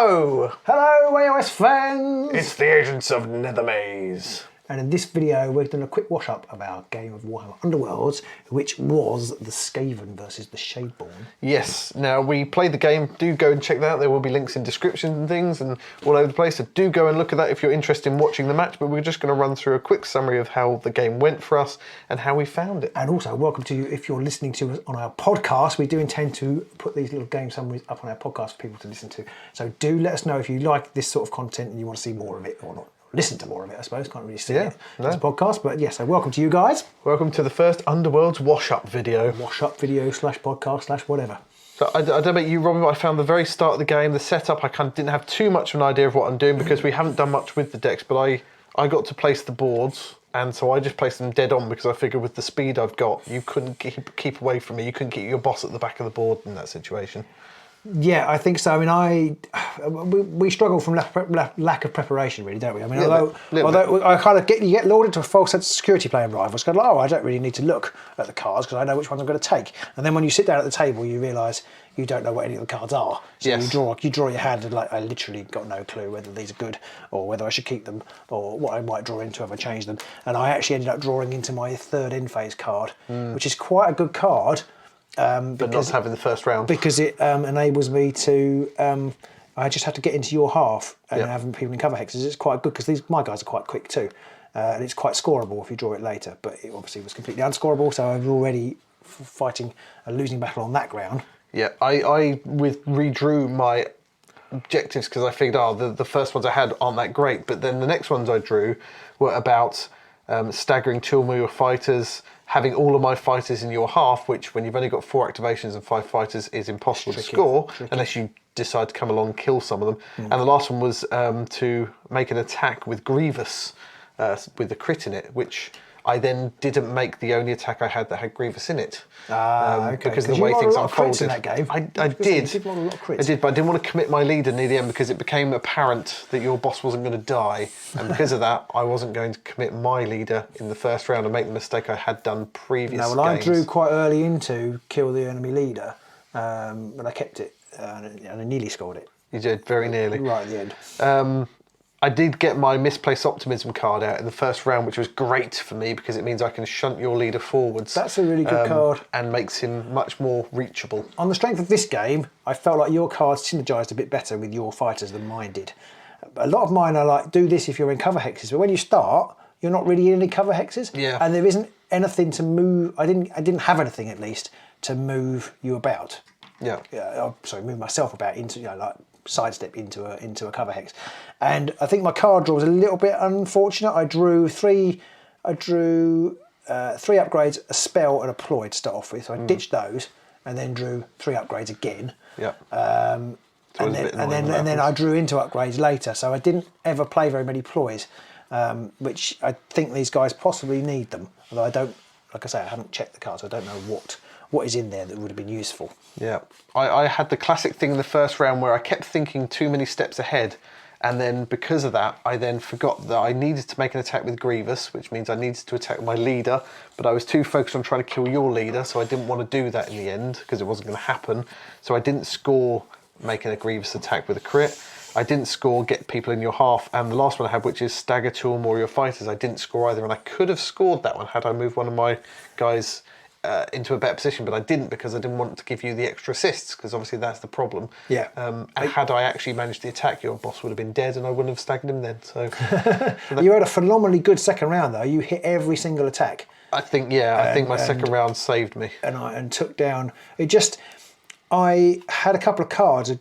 Hello! Hello, AOS fans! It's the agents of Nethermaze. And in this video, we're doing a quick wash-up of our game of Warhammer Underworlds, which was the Skaven versus the Shadeborn. Yes, now we played the game. Do go and check that out. There will be links in descriptions and things and all over the place. So do go and look at that if you're interested in watching the match. But we're just going to run through a quick summary of how the game went for us and how we found it. And also, welcome to you if you're listening to us on our podcast. We do intend to put these little game summaries up on our podcast for people to listen to. So do let us know if you like this sort of content and you want to see more of it or not. Listen to more of it, I suppose. Can't really see it as a podcast, but yeah, so welcome to you guys. Welcome to the first Underworlds wash-up video. Wash-up video / podcast / whatever. So I don't know about you, Robin, but I found the very start of the game, the setup, I kind of didn't have too much of an idea of what I'm doing because we haven't done much with the decks, but I got to place the boards, and so I just placed them dead on because I figured with the speed I've got, you couldn't keep away from me. You couldn't keep your boss at the back of the board in that situation. Yeah, I think so. I mean, we struggle from lack of preparation, really, don't we? I mean, although I kind of you get lured into a false sense of security playing Rivals. Kind of like, oh, I don't really need to look at the cards because I know which ones I'm going to take. And then when you sit down at the table, you realise you don't know what any of the cards are. So yes. you draw your hand and like I literally got no clue whether these are good or whether I should keep them or what I might draw into if I change them. And I actually ended up drawing into my third end phase card, which is quite a good card. But not having the first round. Because it enables me to, I just have to get into your half and having people in cover hexes. It's quite good because my guys are quite quick too. And it's quite scoreable if you draw it later, but it obviously was completely unscoreable. So I'm already fighting a losing battle on that ground. Yeah, I redrew my objectives because I figured, the first ones I had aren't that great. But then the next ones I drew were about staggering two or more fighters, having all of my fighters in your half, which when you've only got 4 activations and 5 fighters is impossible to score unless you decide to come along and kill some of them. And the last one was to make an attack with Grievous with a crit in it, which I then didn't make the only attack I had that had Grievous in it. Because of the way things unfolded. In that game. I did. I did, but I didn't want to commit my leader near the end because it became apparent that your boss wasn't going to die. And because of that, I wasn't going to commit my leader in the first round and make the mistake I had done previous games. I drew quite early into kill the enemy leader, but I kept it and I nearly scored it. You did, very nearly. Right at the end. I did get my Misplaced Optimism card out in the first round, which was great for me because it means I can shunt your leader forwards. That's a really good card. And makes him much more reachable. On the strength of this game, I felt like your cards synergised a bit better with your fighters than mine did. A lot of mine are like, do this if you're in cover hexes, but when you start, you're not really in any cover hexes. Yeah. And there isn't anything to move, I didn't have anything at least, to move you about. Yeah. Move myself about into, like, sidestep into a cover hex. And I think my card draw was a little bit unfortunate. I drew three upgrades, a spell and a ploy to start off with. So I ditched those and then drew 3 upgrades again. Yeah. And then I drew into upgrades later. So I didn't ever play very many ploys, which I think these guys possibly need them. Although I don't, like I say, I haven't checked the cards. So I don't know what is in there that would have been useful. Yeah, I had the classic thing in the first round where I kept thinking too many steps ahead, and then because of that, I then forgot that I needed to make an attack with Grievous, which means I needed to attack my leader, but I was too focused on trying to kill your leader, so I didn't want to do that in the end because it wasn't going to happen. So I didn't score making a Grievous attack with a crit. I didn't score get people in your half, and the last one I had, which is stagger 2 or more of your fighters, I didn't score either, and I could have scored that one had I moved one of my guys into a better position, but I didn't because I didn't want to give you the extra assists because obviously that's the problem. Yeah. And had I actually managed the attack, your boss would have been dead and I wouldn't have staggered him then. So, you had a phenomenally good second round though. You hit every single attack. I think my second round saved me. And took down. I had a couple of cards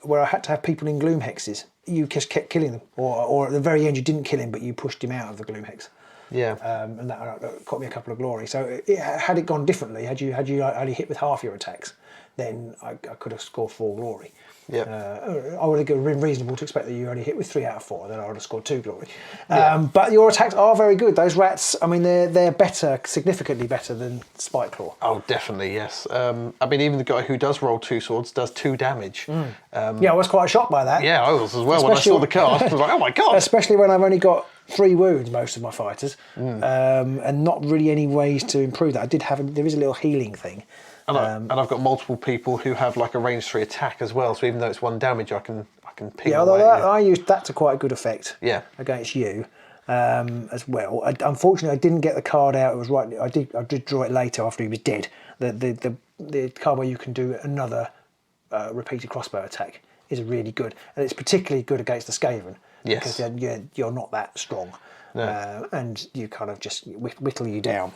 where I had to have people in gloom hexes. You just kept killing them, or at the very end you didn't kill him, but you pushed him out of the gloom hex. Yeah. And that got me a couple of glory. So had it gone differently, had you only hit with half your attacks, then I could have scored 4 glory. Yeah. I would have been reasonable to expect that you only hit with 3 out of 4, then I would have scored 2 glory. But your attacks are very good. Those rats, I mean, they're better, significantly better than Spike Claw. Oh, definitely, yes. I mean, even the guy who does roll 2 swords does 2 damage. Yeah, I was quite shocked by that. Yeah, I was as well. When I saw the card, I was like, oh my God. Especially when I've only got 3 wounds, most of my fighters, and not really any ways to improve that. There is a little healing thing. And I've got multiple people who have like a range 3 attack as well. So even though it's 1 damage, I can can ping Yeah, away. although I used that to quite a good effect. Yeah. Against you, as well. Unfortunately, I didn't get the card out. It was right. I did draw it later after he was dead. The card where you can do another repeated crossbow attack is really good, and it's particularly good against the Skaven. Yes. Because you're not that strong, and you kind of just whittle you down.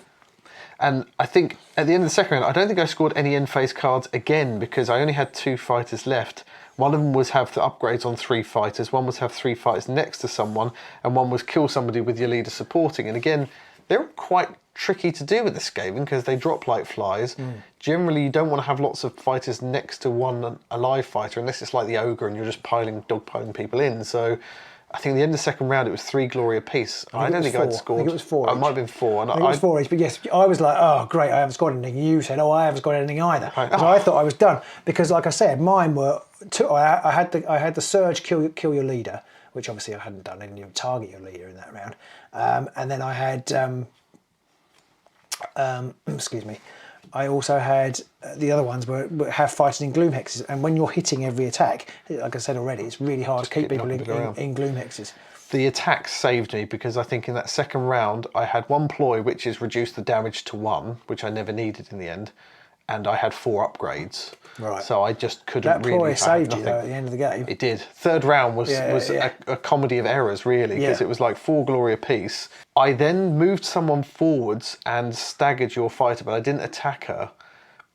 And I think at the end of the second round, I don't think I scored any end phase cards again because I only had 2 fighters left. One of them was have the upgrades on 3 fighters, one was have 3 fighters next to someone, and one was kill somebody with your leader supporting. And again, they're quite tricky to do with the Skaven because they drop like flies. Generally, you don't want to have lots of fighters next to one alive fighter unless it's like the ogre and you're just dogpiling people in. So I think at the end of the second round, it was 3 glory apiece. I don't think I'd scored. I think it was 4. It might have been 4. And I think it was 4 each, but yes, I was like, oh, great, I haven't scored anything. You said, oh, I haven't scored anything either. So I thought I was done because, like I said, mine were 2. I had the surge kill your leader, which obviously I hadn't done. I didn't even target your leader in that round. And then I had, excuse me, I also had the other ones were have fighters in gloom hexes, and when you're hitting every attack, like I said already, it's really hard to keep people in gloom hexes. The attacks saved me because I think in that second round I had 1 ploy, which is reduced the damage to 1, which I never needed in the end, and I had 4 upgrades. Right. So I just couldn't That really. ploy have saved nothing. you though at the end of the game. It did. Third round was a comedy of errors, really, because it was like 4 glory apiece. I then moved someone forwards and staggered your fighter, but I didn't attack her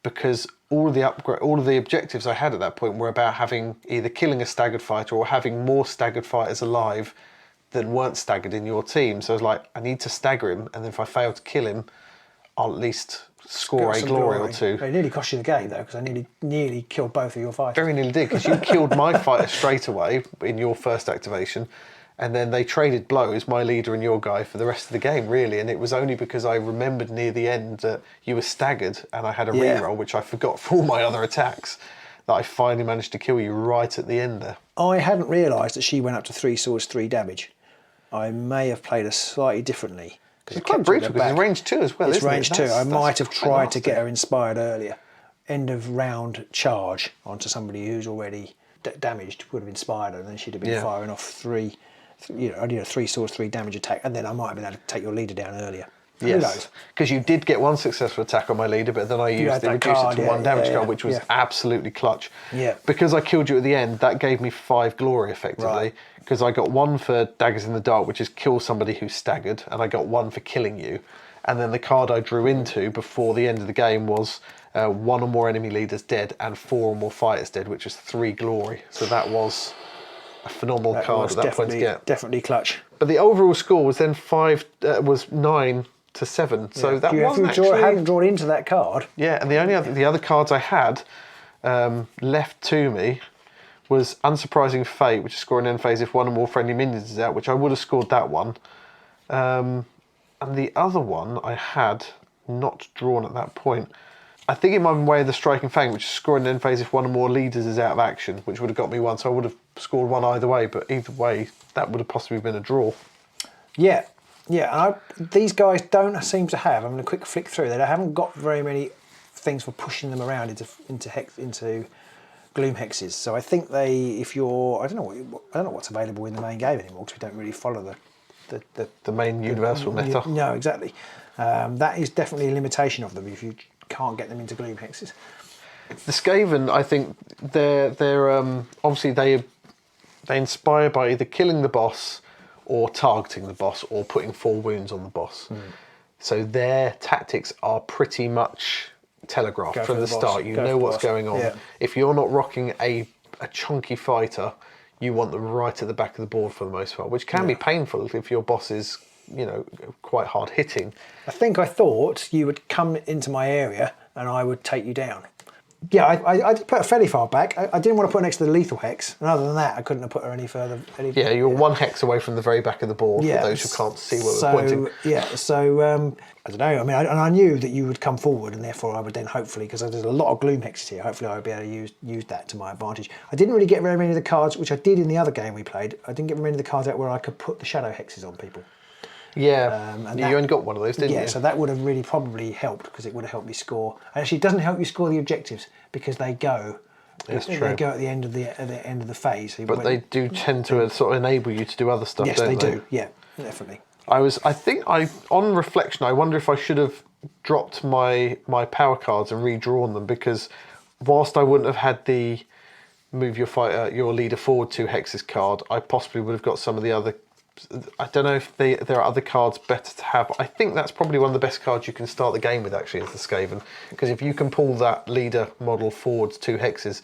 because all of the objectives I had at that point were about having either killing a staggered fighter or having more staggered fighters alive than weren't staggered in your team. So I was like, I need to stagger him, and then if I fail to kill him, I'll at least score a glory or 2. It nearly cost you the game though, because I nearly killed both of your fighters. Very nearly did, because you killed my fighter straight away in your first activation, and then they traded blows, my leader and your guy, for the rest of the game, really. And it was only because I remembered near the end that you were staggered and I had a reroll, which I forgot for all my other attacks, that I finally managed to kill you right at the end there. I hadn't realised that she went up to 3 swords, 3 damage. I may have played her slightly differently. It's quite brutal because it's range 2 as well, it's isn't it? range 2. I might have tried to get her inspired earlier. End of round charge onto somebody who's already damaged would have inspired her, and then she'd have been firing off 3, 3 swords, 3 damage attack, and then I might have been able to take your leader down earlier. Yes, because you did get 1 successful attack on my leader, but then I used the reduce it to 1 damage card, which was absolutely clutch. Yeah. Because I killed you at the end, that gave me 5 glory effectively. Because I got 1 for daggers in the dark, which is kill somebody who's staggered, and I got 1 for killing you. And then the card I drew into before the end of the game was 1 or more enemy leaders dead and 4 or more fighters dead, which is 3 glory. So that was a phenomenal card at that point to get. Definitely clutch. But the overall score was then 9 to 7. So that wasn't actually. Hadn't drawn into that card. Yeah, and the other cards I had left to me was Unsurprising Fate, which is scoring end phase if 1 or more friendly minions is out, which I would have scored that one. And the other one I had not drawn at that point. I think it might have been Way of the Striking Fang, which is scoring end phase if 1 or more leaders is out of action, which would have got me 1. So I would have scored 1 either way, but either way, that would have possibly been a draw. Yeah. Yeah, and these guys don't seem to have. I'm going to quick flick through. They haven't got very many things for pushing them around into gloom hexes. So I think I don't know what's available in the main game anymore because we don't really follow the main universal meta. No, exactly. That is definitely a limitation of them if you can't get them into gloom hexes. The Skaven, I think they're obviously they inspire by either killing the boss or targeting the boss or putting 4 wounds on the boss. So their tactics are pretty much telegraphed from the start. You know what's going on. Yeah. If you're not rocking a chunky fighter, you want them right at the back of the board for the most part, which can be painful if your boss is, quite hard hitting. I thought you would come into my area and I would take you down. Yeah, I did put her fairly far back. I didn't want to put her next to the lethal hex, and other than that, I couldn't have put her any further. Yeah, you're 1 hex away from the very back of the board for those who can't see where we're pointing. Yeah, so I don't know. I mean, I knew that you would come forward, and therefore I would then hopefully, because there's a lot of gloom hexes here, hopefully I would be able to use that to my advantage. I didn't really get very many of the cards, which I did in the other game we played. I didn't get very many of the cards out where I could put the shadow hexes on people. Yeah, and you only got 1 of those, didn't you? Yeah, so that would have really probably helped because it would have helped me score. And actually, it doesn't help you score the objectives because they go It's They true. go at the end of the phase. But they do tend to sort of enable you to do other stuff, yes, don't they they? do. Yeah, definitely. On reflection, I wonder if I should have dropped my power cards and redrawn them, because whilst I wouldn't have had the move your leader forward 2 hexes card, I possibly would have got some of the other. I don't know if there are other cards better to have. I think that's probably one of the best cards you can start the game with, actually, is the Skaven, because if you can pull that leader model forwards 2 hexes,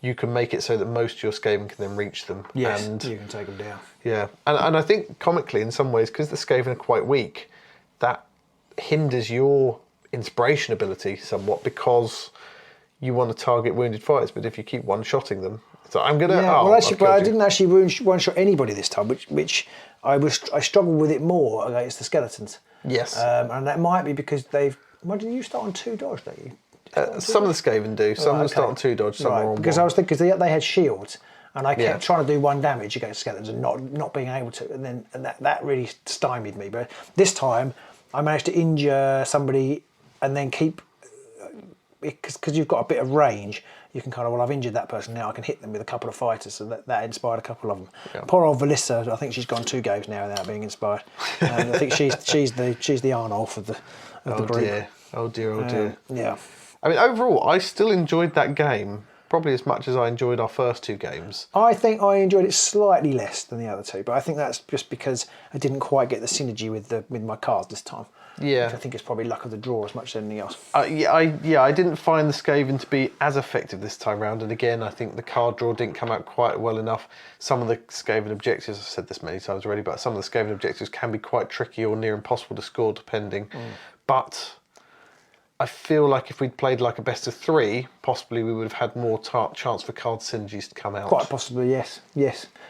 you can make it so that most of your Skaven can then reach them. Yes, and you can take them down. yeah, and I think comically, in some ways, because the Skaven are quite weak, that hinders your inspiration ability somewhat, because you want to target wounded fighters, but if you keep one-shotting them, so I'm gonna. Yeah, oh, well, actually, I've but killed I you. didn't actually one-shot anybody this time, which I struggled with it more against the skeletons. Yes. And that might be because they've. Well, did you start on 2 dodge? Don't you? Some of the Skaven do. Some of them start on 2 dodge. Some are on because 1. I was thinking because they had shields, and I kept Yeah. trying to do 1 damage against skeletons and not being able to, and that really stymied me. But this time, I managed to injure somebody and then keep, because you've got a bit of range. You can kind of, well, I've injured that person now. I can hit them with a couple of fighters, so that inspired a couple of them. Yeah. Poor old Valissa, I think she's gone 2 games now without being inspired. And I think she's the Arnulf of the group. Dear. Oh dear. Yeah. I mean, overall, I still enjoyed that game probably as much as I enjoyed our first 2 games. I think I enjoyed it slightly less than the other 2, but I think that's just because I didn't quite get the synergy with my cards this time. Yeah. Which I think it's probably luck of the draw as much as anything else. I didn't find the Skaven to be as effective this time round, and again, I think the card draw didn't come out quite well enough. Some of the Skaven objectives, I've said this many times already, but some of the Skaven objectives can be quite tricky or near impossible to score, depending. But I feel like if we'd played like a best of 3, possibly we would have had more chance for card synergies to come out. Quite possibly, yes.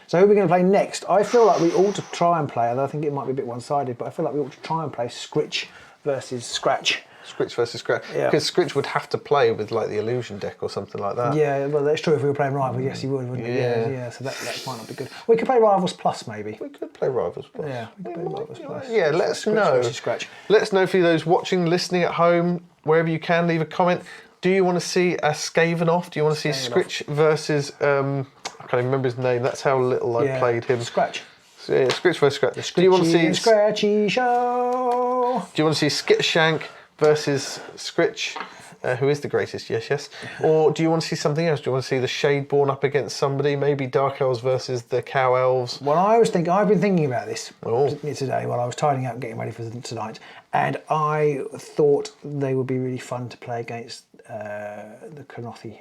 So who are we going to play next? I feel like we ought to try and play, although I think it might be a bit one-sided, but I feel like we ought to try and play Scritch versus Scratch. Scritch versus Scratch. Yeah. Because Scritch would have to play with like the illusion deck or something like that. Yeah, well, that's true if we were playing Rivals. Yes, he would, wouldn't he? Yeah. So that might not be good. We could play Rivals Plus, maybe. We could play Rivals Plus. Yeah, we could play Rivals Plus. Yeah, let us Scritch know. versus Scratch. Let us know for those watching, listening at home, wherever you can, leave a comment. Do you want to see a Skaven off? Do you want to see Scritch versus, I can't even remember his name, that's how little I played him. Scratch. So, yeah, Scritch versus Scratch. Do you want to see Scratchy Show? Do you want to see Skittershank versus Scritch, who is the greatest? Yes. Or do you want to see something else? Do you want to see the Shadeborn up against somebody? Maybe Dark Elves versus the Cow Elves? Well, I've been thinking about this today while I was tidying up, getting ready for tonight, and I thought they would be really fun to play against the Knothi.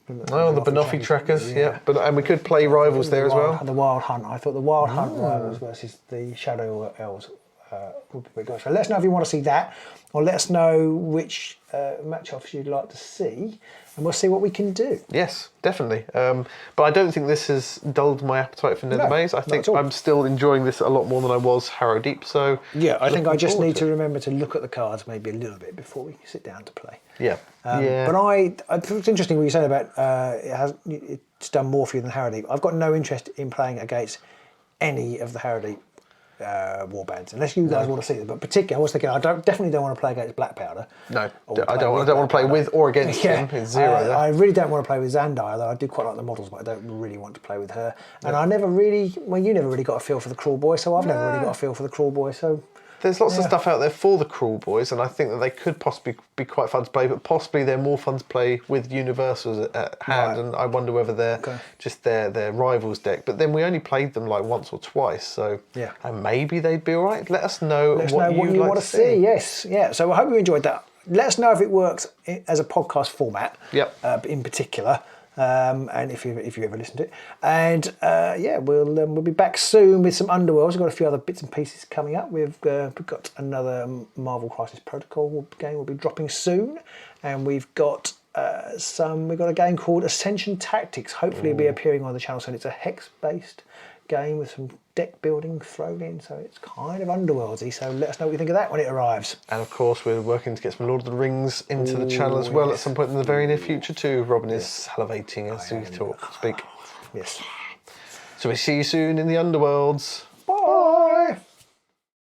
The Banoffee trackers, yeah. And we could play Rivals there as well. The Wild Hunt. I thought the Wild Hunt Rivals versus the Shadow Elves would be pretty good. So let us know if you want to see that, or let us know which match-offs you'd like to see, and we'll see what we can do. Yes, definitely. But I don't think this has dulled my appetite for Nethermaze. I think I'm still enjoying this a lot more than I was Harrow Deep. So yeah, I think I just need to remember to look at the cards maybe a little bit before we sit down to play. Yeah. But it's interesting what you said about it's done more for you than Harrow Deep. I've got no interest in playing against any of the Harrow Deep warbands, unless you guys want to see them. But particularly, I was thinking, definitely don't want to play against Black Powder. No, I don't want to play with or against him. It's 0 there. I really don't want to play with Zandai, though I do quite like the models, but I don't really want to play with her. And I never really, you never really got a feel for the Cruel Boy, so I've never really got a feel for the Cruel Boy, so... There's lots of stuff out there for the Cruel Boys, and I think that they could possibly be quite fun to play, but possibly they're more fun to play with Universals at hand, and I wonder whether they're just their Rivals deck. But then we only played them like once or twice, so and maybe they'd be all right. Let us know what you want to see. Yes, yeah. So I hope you enjoyed that. Let us know if it works as a podcast format. Yep. In particular. And if you ever listen to it, and we'll be back soon with some Underworlds. We've got a few other bits and pieces coming up. We've got another Marvel Crisis Protocol game will be dropping soon, and we've got a game called Ascension Tactics. Hopefully, it'll be appearing on the channel soon. It's a hex-based game with some deck building thrown in, so it's kind of Underworldsy. So let us know what you think of that when it arrives. And of course, we're working to get some Lord of the Rings into the channel as well at some point in the very near future too. Robin is salivating as we speak. Yes. So we see you soon in the Underworlds.